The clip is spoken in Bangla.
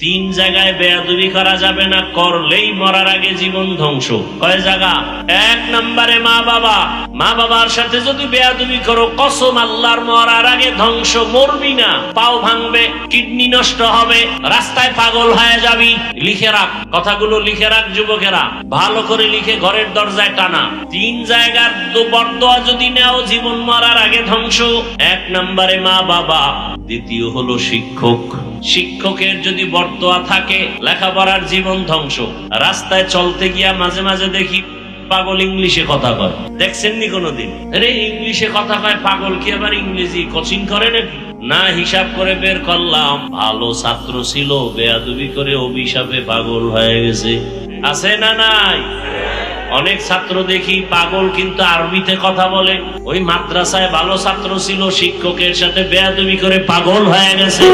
তিন জায়গায় বেয়াদবি করা যাবে না, করলেই মরার আগে জীবন ধ্বংস। কয় জায়গা? এক নম্বরে মা বাবা। মা বাবার সাথে যদি বেয়াদবি করো, কসম আল্লাহর, মরার আগে ধ্বংস। মরবি না, পাও ভাঙবে, কিডনি নষ্ট হবে, রাস্তায় পাগল হয়ে যাবি। লিখে রাখ, কথাগুলো লিখে রাখ যুবকেরা, ভালো করে লিখে ঘরের দরজায় টানা। তিন জায়গার বরদোয়া যদি নেও, জীবন মরার আগে ধ্বংস। এক নম্বরে মা বাবা, দ্বিতীয় হলো শিক্ষক। শিক্ষকের যদি বরদোয়া থাকে, লেখাপড়ার জীবন ধ্বংস। রাস্তায় চলতে গিয়া মাঝে মাঝে দেখি পাগল ইংলিশে কথা কয়, দেখছেন নি কোনোদিন? আরে ইংলিশে কথা কয় পাগল, কি আবার ইংরেজি কোচিং করে নাকি? না, হিসাব করে বের করলাম, ভালো ছাত্র ছিল, বেয়াদবি করে অভিশাপে পাগল হয়ে গেছে। আছে না নাই? অনেক ছাত্র দেখি পাগল, কিন্তু আরবিতে কথা বলে। ওই মাদ্রাসায় ভালো ছাত্র ছিল, শিক্ষকের সাথে বেয়াদবি করে পাগল হয়ে গেছে।